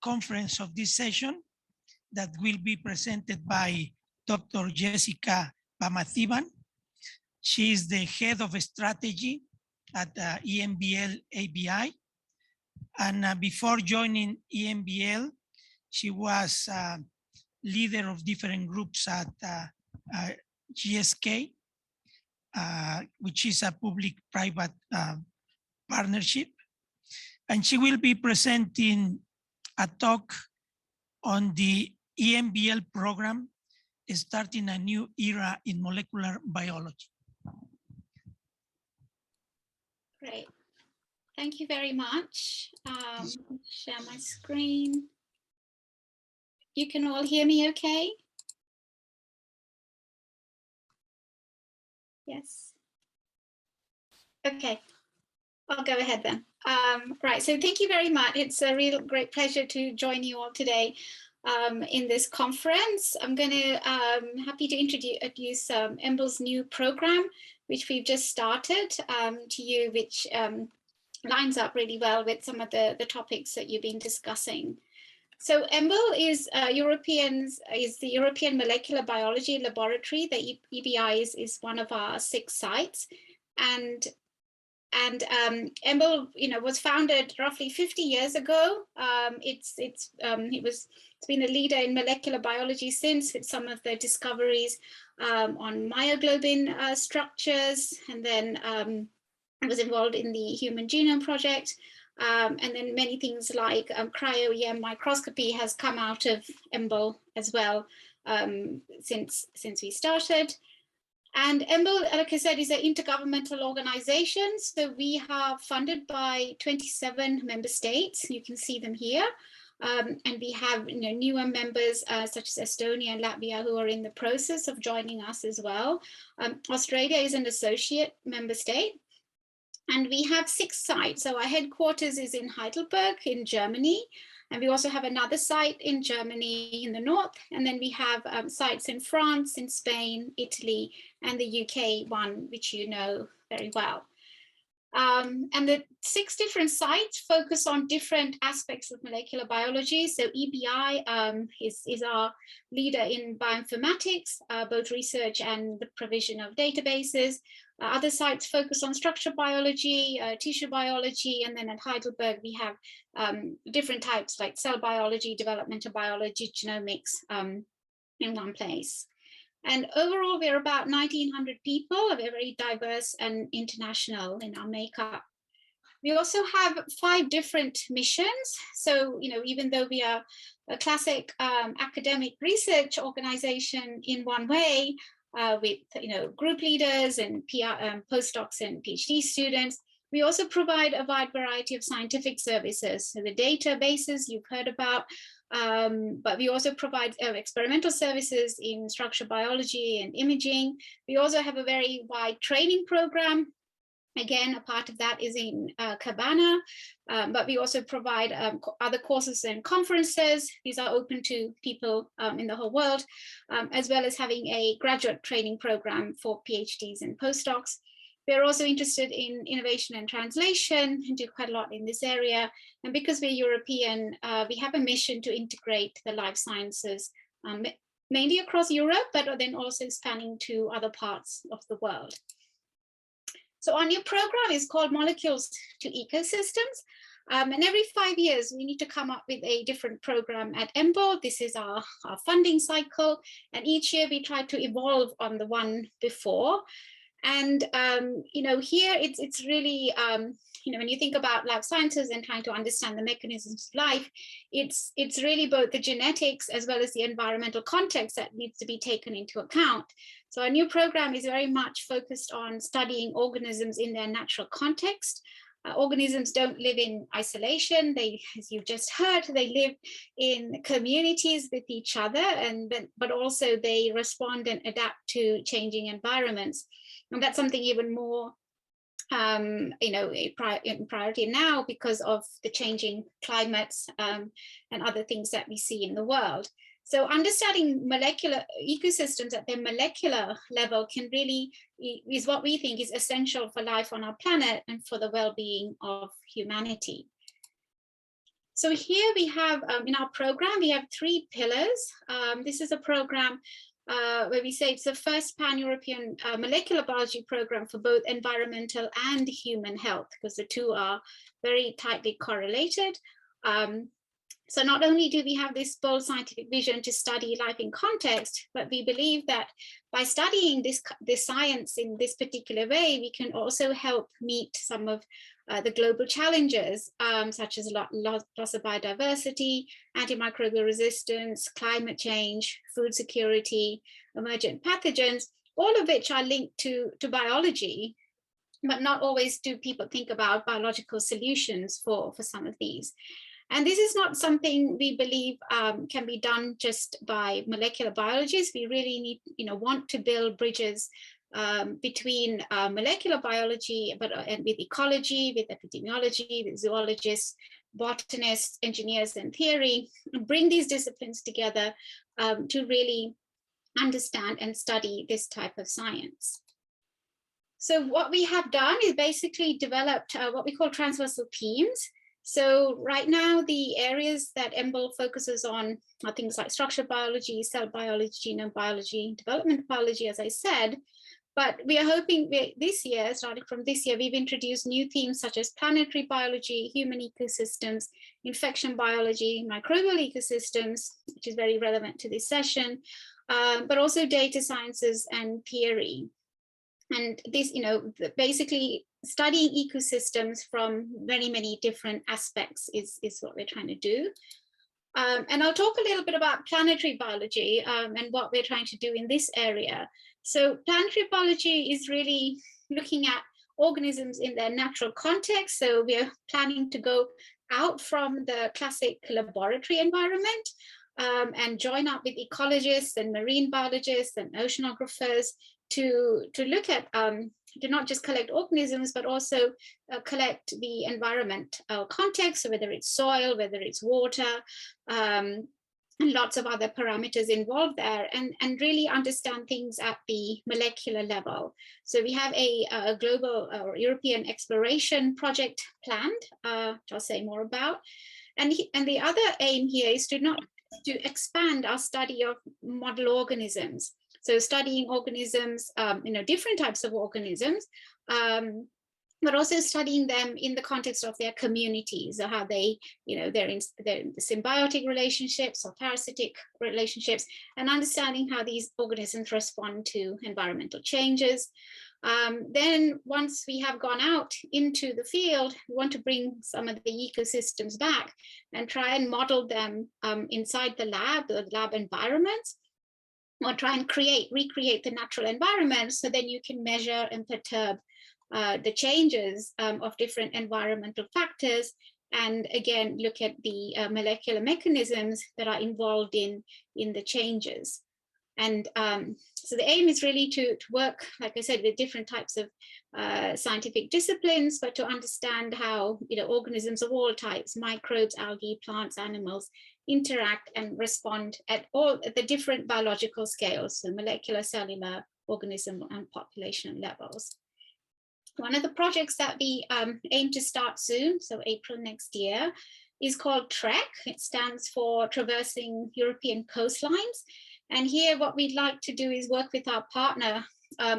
conference of this session that will be presented by Dr. Jessica Vamathevan. She is the head of strategy at EMBL ABI. And before joining EMBL, she was leader of different groups at GSK, which is a public-private partnership. And she will be presenting a talk on the EMBL program, starting a new era in molecular biology. Great. Thank you very much. Share my screen. You can all hear me okay? Yes. Okay, I'll go ahead then. Right, so thank you very much. It's a real great pleasure to join you all today in this conference. I'm going to happy to introduce EMBL's new program, which we've just started to you, which lines up really well with some of the topics that you've been discussing. So EMBL is the European Molecular Biology Laboratory. The EBI is one of our 6 sites, and EMBL, was founded roughly 50 years ago. It's been a leader in molecular biology since, with some of the discoveries on myoglobin structures, and then I was involved in the Human Genome Project, and then many things like cryo-EM microscopy has come out of EMBL as well since we started. And EMBL, like I said, is an intergovernmental organization. So we are funded by 27 member states. You can see them here. And we have newer members such as Estonia and Latvia who are in the process of joining us as well. Australia is an associate member state. And we have 6 sites. So our headquarters is in Heidelberg in Germany. And we also have another site in Germany in the north. And then we have sites in France, in Spain, Italy, and the UK one, which you know very well. And the 6 different sites focus on different aspects of molecular biology. So EBI is our leader in bioinformatics, both research and the provision of databases. Other sites focus on structural biology, tissue biology, and then at Heidelberg we have different types like cell biology, developmental biology, genomics in one place. And overall, we're about 1,900 people. We're very diverse and international in our makeup. We also have 5 different missions. So, even though we are a classic academic research organization in one way, with group leaders and postdocs and PhD students, we also provide a wide variety of scientific services. So the databases you've heard about, but we also provide experimental services in structural biology and imaging. We also have a very wide training program. Again, a part of that is in Cabana, but we also provide other courses and conferences. These are open to people in the whole world, as well as having a graduate training program for PhDs and postdocs. We're also interested in innovation and translation and do quite a lot in this area. And because we're European, we have a mission to integrate the life sciences, mainly across Europe, but then also spanning to other parts of the world. So our new program is called Molecules to Ecosystems. And every 5 years, we need to come up with a different program at EMBL. This is our funding cycle. And each year we try to evolve on the one before. And, here it's really, when you think about life sciences and trying to understand the mechanisms of life, it's really both the genetics as well as the environmental context that needs to be taken into account. So our new program is very much focused on studying organisms in their natural context. Organisms don't live in isolation. They, as you've just heard, they live in communities with each other, but also they respond and adapt to changing environments. And that's something even more in priority now because of the changing climates and other things that we see in the world. So understanding molecular ecosystems at their molecular level is what we think is essential for life on our planet and for the well-being of humanity. So here we have, in our program, we have 3 pillars. This is a program where we say it's the first pan-European molecular biology program for both environmental and human health, because the two are very tightly correlated. So not only do we have this bold scientific vision to study life in context, but we believe that by studying this science in this particular way, we can also help meet some of the global challenges, such as loss of biodiversity, antimicrobial resistance, climate change, food security, emergent pathogens, all of which are linked to biology, but not always do people think about biological solutions for some of these. And this is not something we believe can be done just by molecular biologists. We really need, want to build bridges between molecular biology, and with ecology, with epidemiology, with zoologists, botanists, engineers, and theory, and bring these disciplines together to really understand and study this type of science. So what we have done is basically developed what we call transversal themes. So right now, the areas that EMBL focuses on are things like structural biology, cell biology, genome biology, development biology, as I said. But we are hoping this year, starting from this year, we've introduced new themes such as planetary biology, human ecosystems, infection biology, microbial ecosystems, which is very relevant to this session, but also data sciences and theory. And this, basically studying ecosystems from many different aspects is what we're trying to do. And I'll talk a little bit about planetary biology and what we're trying to do in this area. So planetary biology is really looking at organisms in their natural context. So we are planning to go out from the classic laboratory environment and join up with ecologists and marine biologists and oceanographers to look at, to not just collect organisms, but also collect the environment context, so whether it's soil, whether it's water, and lots of other parameters involved there, and really understand things at the molecular level. So we have a global European exploration project planned, which I'll say more about. And the other aim here is to expand our study of model organisms. So studying organisms, different types of organisms, but also studying them in the context of their communities, or how they, they're in symbiotic relationships or parasitic relationships, and understanding how these organisms respond to environmental changes. Then once we have gone out into the field, we want to bring some of the ecosystems back and try and model them inside the lab environments, or try and recreate the natural environment, so then you can measure and perturb the changes of different environmental factors, and again look at the molecular mechanisms that are involved in the changes. And so the aim is really to work, like I said, with different types of scientific disciplines, but to understand how organisms of all types, microbes, algae, plants, animals, interact and respond at all the different biological scales, so molecular, cellular, organism, and population levels. One of the projects that we aim to start soon, so April next year, is called TREC. It stands for Traversing European Coastlines. And here what we'd like to do is work with our partner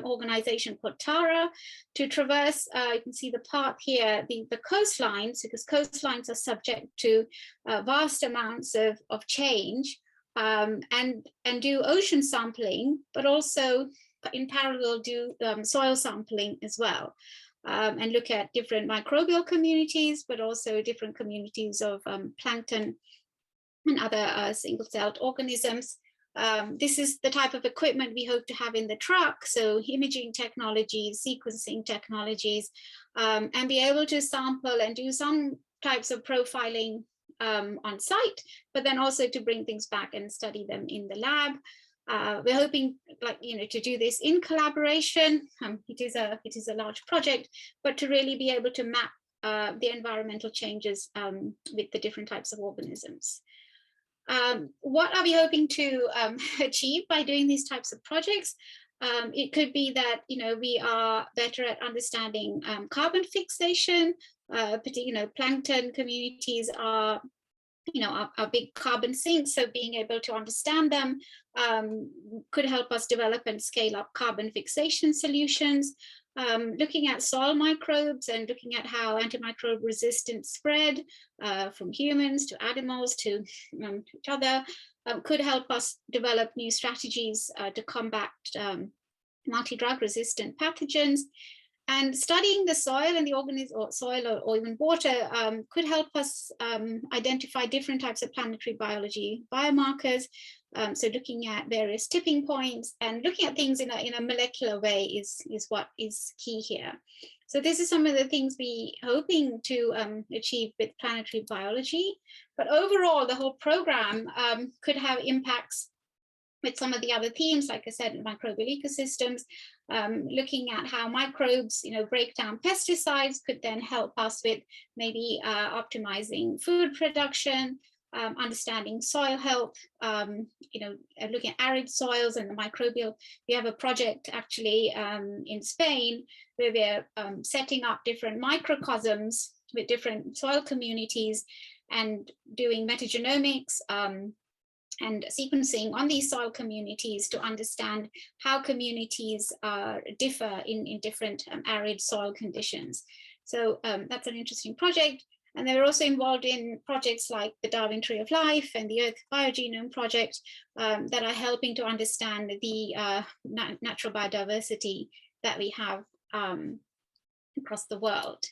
organization called TARA to traverse, you can see the path here, the coastlines, because coastlines are subject to vast amounts of change, and do ocean sampling, but also in parallel do soil sampling as well, and look at different microbial communities, but also different communities of plankton and other single-celled organisms. This is the type of equipment we hope to have in the truck, so imaging technologies, sequencing technologies, and be able to sample and do some types of profiling on site, but then also to bring things back and study them in the lab. We're hoping, to do this in collaboration. It is a large project, but to really be able to map the environmental changes with the different types of organisms. What are we hoping to achieve by doing these types of projects? It could be that we are better at understanding carbon fixation. Plankton communities are our big carbon sinks. So being able to understand them could help us develop and scale up carbon fixation solutions. Looking at soil microbes and looking at how antimicrobial resistance spread from humans to animals to each other could help us develop new strategies to combat multi-drug resistant pathogens. And studying the soil and the organism, or soil or even water, could help us identify different types of planetary biology biomarkers. So looking at various tipping points and looking at things in a molecular way is what is key here. So this is some of the things we hoping to achieve with planetary biology. But overall, the whole program could have impacts with some of the other themes, like I said, microbial ecosystems, looking at how microbes, break down pesticides could then help us with maybe optimizing food production, understanding soil health, looking at arid soils and the microbial. We have a project actually in Spain where we're setting up different microcosms with different soil communities and doing metagenomics and sequencing on these soil communities to understand how communities differ in different arid soil conditions. So that's an interesting project. And they're also involved in projects like the Darwin Tree of Life and the Earth Biogenome Project that are helping to understand the natural biodiversity that we have across the world.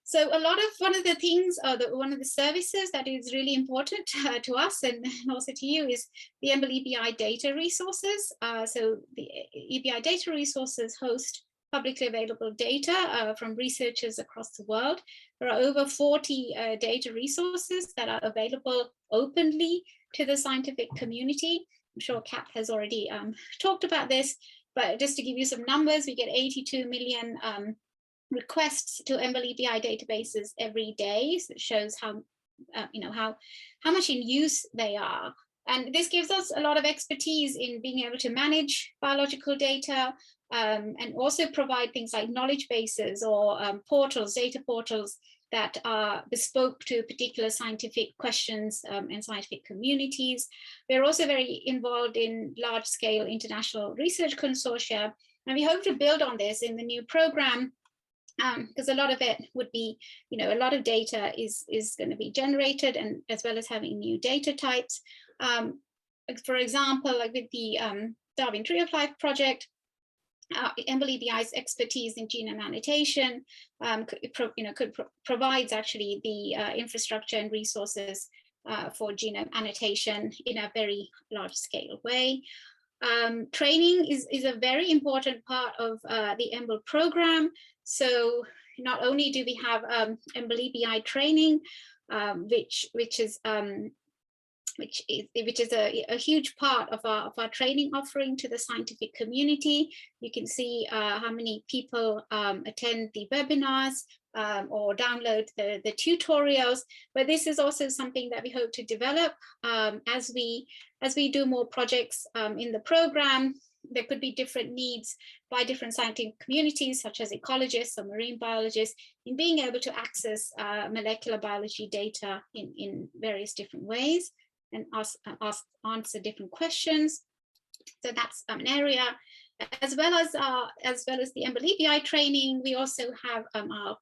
So one of the things, one of the services that is really important to us and also to you is the EMBL EBI data resources. So the EBI data resources host publicly available data from researchers across the world. There are over 40 data resources that are available openly to the scientific community. I'm sure Kat has already talked about this, but just to give you some numbers, we get 82 million requests to EMBL EBI databases every day. So it shows how much in use they are. And this gives us a lot of expertise in being able to manage biological data and also provide things like knowledge bases or portals, data portals that are bespoke to particular scientific questions and scientific communities. We're also very involved in large-scale international research consortia, and we hope to build on this in the new program, because a lot of it would be, a lot of data is going to be generated, and as well as having new data types. For example, like with the Darwin Tree of Life project, EMBL EBI's expertise in genome annotation provides actually the infrastructure and resources for genome annotation in a very large scale way. Training is a very important part of the EMBL program. So not only do we have EMBL EBI training, which is a huge part of our training offering to the scientific community. You can see how many people attend the webinars or download the tutorials, but this is also something that we hope to develop as we do more projects in the program. There could be different needs by different scientific communities, such as ecologists or marine biologists, in being able to access molecular biology data in various different ways and answer different questions. So that's an area, as well as the EMBL EBI training. We also have our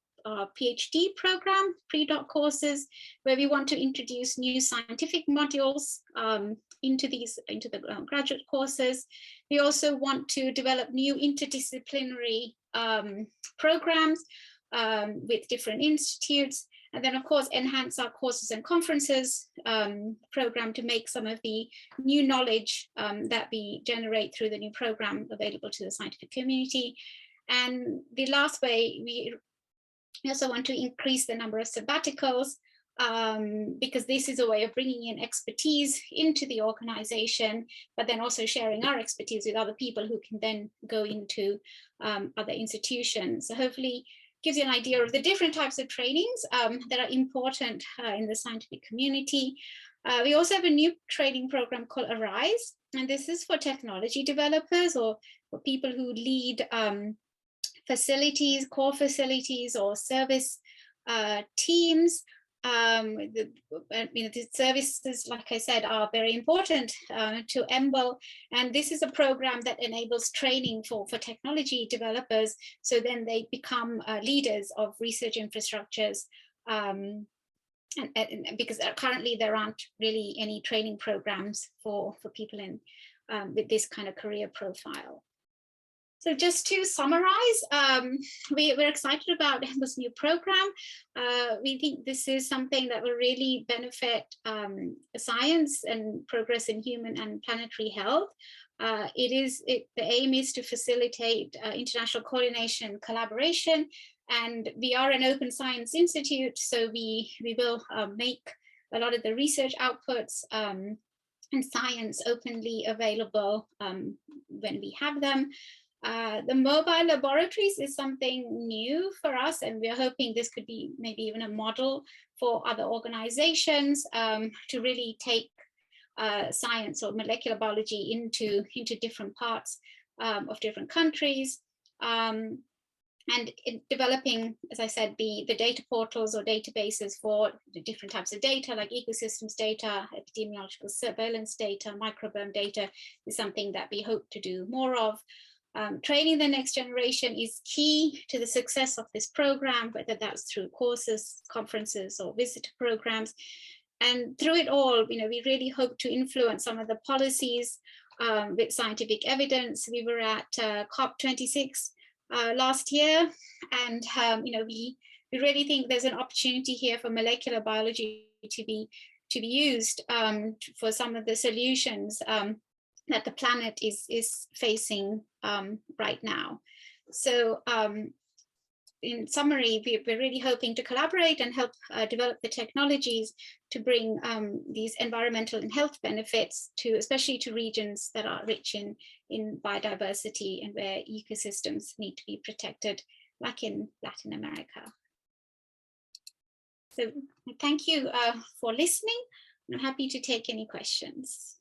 PhD program, pre-doc courses, where we want to introduce new scientific modules into the graduate courses. We also want to develop new interdisciplinary programs with different institutes, and then of course enhance our courses and conferences program to make some of the new knowledge that we generate through the new program available to the scientific community. And the last way, we also want to increase the number of sabbaticals, because this is a way of bringing in expertise into the organization, but then also sharing our expertise with other people who can then go into other institutions. So hopefully gives you an idea of the different types of trainings that are important in the scientific community. We also have a new training program called Arise, and this is for technology developers or for people who lead facilities, core facilities or service teams. The services, like I said, are very important to EMBL, and this is a program that enables training for technology developers, so then they become leaders of research infrastructures, and because currently there aren't really any training programs for people in with this kind of career profile. So just to summarize, we're excited about this new program. We think this is something that will really benefit science and progress in human and planetary health. The aim is to facilitate international coordination and collaboration, and we are an open science institute, so we will make a lot of the research outputs and science openly available when we have them. The mobile laboratories is something new for us, and we're hoping this could be maybe even a model for other organizations to really take science or molecular biology into different parts of different countries. And in developing, as I said, the data portals or databases for the different types of data, like ecosystems data, epidemiological surveillance data, microbiome data, is something that we hope to do more of. Training the next generation is key to the success of this program, whether that's through courses, conferences, or visitor programs. And through it all, we really hope to influence some of the policies with scientific evidence. We were at COP26 last year, and we really think there's an opportunity here for molecular biology to be used for some of the solutions that the planet is facing right now. So in summary, we're really hoping to collaborate and help develop the technologies to bring these environmental and health benefits especially to regions that are rich in biodiversity and where ecosystems need to be protected, like in Latin America. So thank you for listening. I'm happy to take any questions.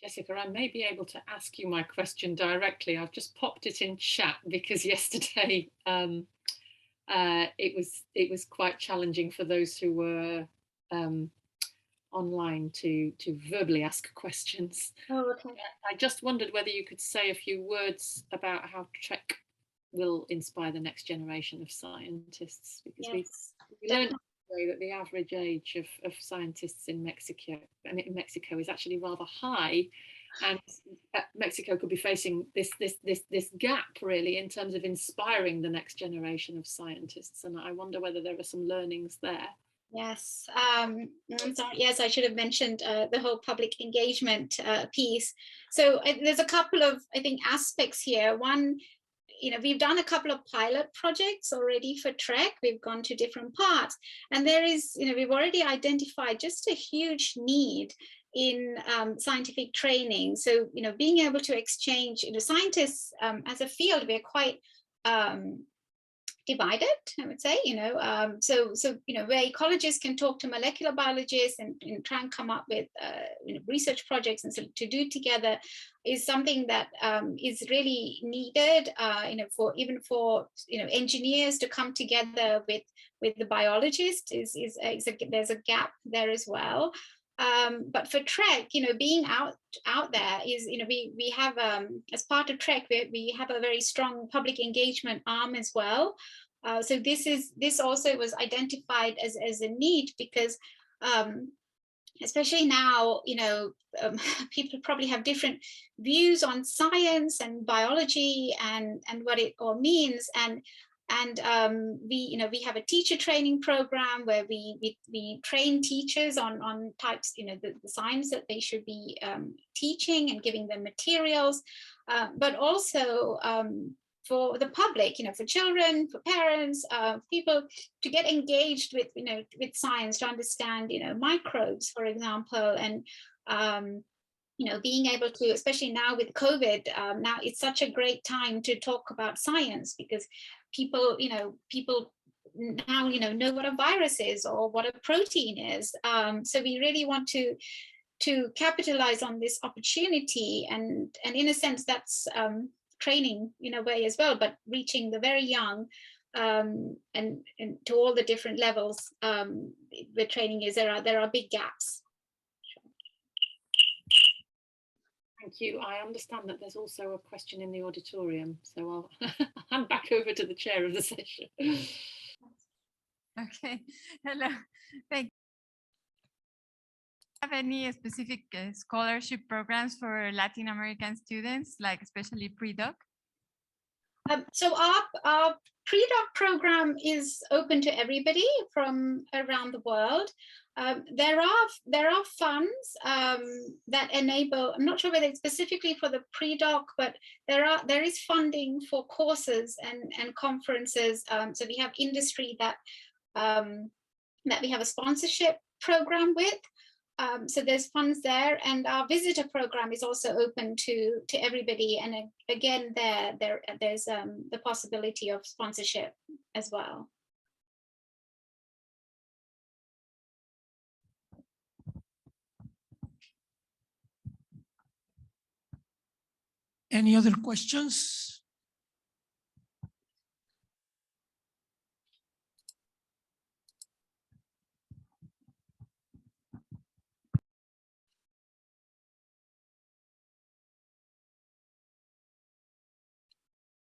Jessica, I may be able to ask you my question directly. I've just popped it in chat because yesterday it was quite challenging for those who were online to verbally ask questions. Oh, okay. I just wondered whether you could say a few words about how Trek will inspire the next generation of scientists, because Yes, we learned that the average age of scientists in Mexico is actually rather high, and Mexico could be facing this gap really in terms of inspiring the next generation of scientists, and I wonder whether there are some learnings there. Yes, I'm sorry. Yes, I should have mentioned the whole public engagement piece. So there's a couple of, I think, aspects here. One, we've done a couple of pilot projects already for Trek. We've gone to different parts, and there is, we've already identified just a huge need in scientific training. So, being able to exchange, scientists as a field, we're quite divided, I would say, so where ecologists can talk to molecular biologists and try and come up with research projects and so to do together is something that is really needed, for engineers to come together with the biologist there's a gap there as well. But for Trek, being out there is, we have, as part of Trek, we have a very strong public engagement arm as well. So this also was identified as a need because, especially now, people probably have different views on science and biology and what it all means. And we have a teacher training program where we train teachers on types, the science that they should be teaching and giving them materials, but also for the public, for children, for parents, people to get engaged with science, to understand, microbes, for example, and being able to, especially now with COVID, now it's such a great time to talk about science, because people now know what a virus is or what a protein is. So we really want to capitalize on this opportunity, and in a sense that's training in a way as well, but reaching the very young, and to all the different levels where training is. There are big gaps. Thank you. I understand that there's also a question in the auditorium, so I'll hand back over to the chair of the session. Okay, hello, thank you. Have any specific scholarship programs for Latin American students, like especially pre-doc? So our pre-doc program is open to everybody from around the world. There are funds that enable, I'm not sure whether it's specifically for the pre-doc, but there is funding for courses and conferences. So we have industry that we have a sponsorship program with. So there's funds there, and our visitor program is also open to everybody. And again, there's the possibility of sponsorship as well. Any other questions?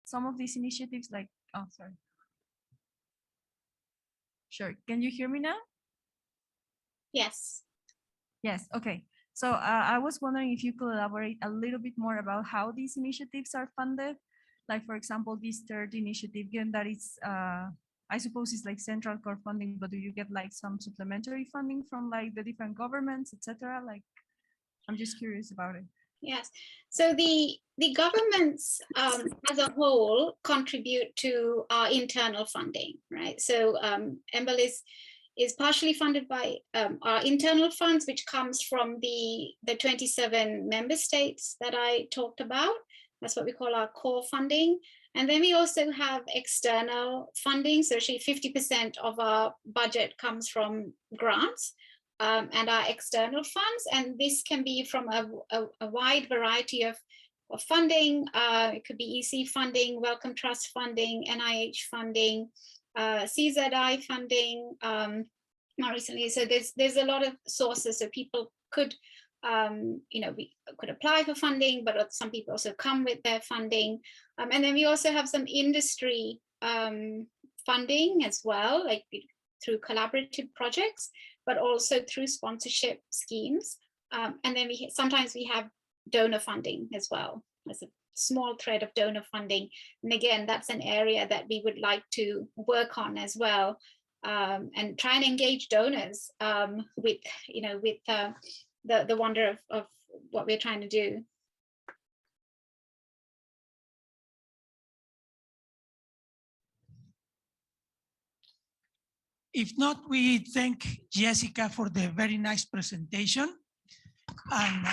Some of these initiatives, like, oh, sorry. Sure, can you hear me now? Yes. Yes, okay. So I was wondering if you could elaborate a little bit more about how these initiatives are funded. Like, for example, this third initiative, given that it's, I suppose it's like central core funding, but do you get like some supplementary funding from like the different governments, etc.? Like, I'm just curious about it. Yes. So the governments as a whole contribute to our internal funding, right? So EMBL is partially funded by our internal funds, which comes from the 27 member states that I talked about. That's what we call our core funding. And then we also have external funding. So actually 50% of our budget comes from grants and our external funds. And this can be from a wide variety of funding. It could be EC funding, Wellcome Trust funding, NIH funding, CZI funding, more recently. So there's a lot of sources. So people could, we could apply for funding, but some people also come with their funding. And then we also have some industry funding as well, like through collaborative projects, but also through sponsorship schemes. And then sometimes we have donor funding as well. There's a small thread of donor funding. And again, that's an area that we would like to work on as well, and try and engage donors with the wonder of what we're trying to do. If not, we thank Jessica for the very nice presentation. And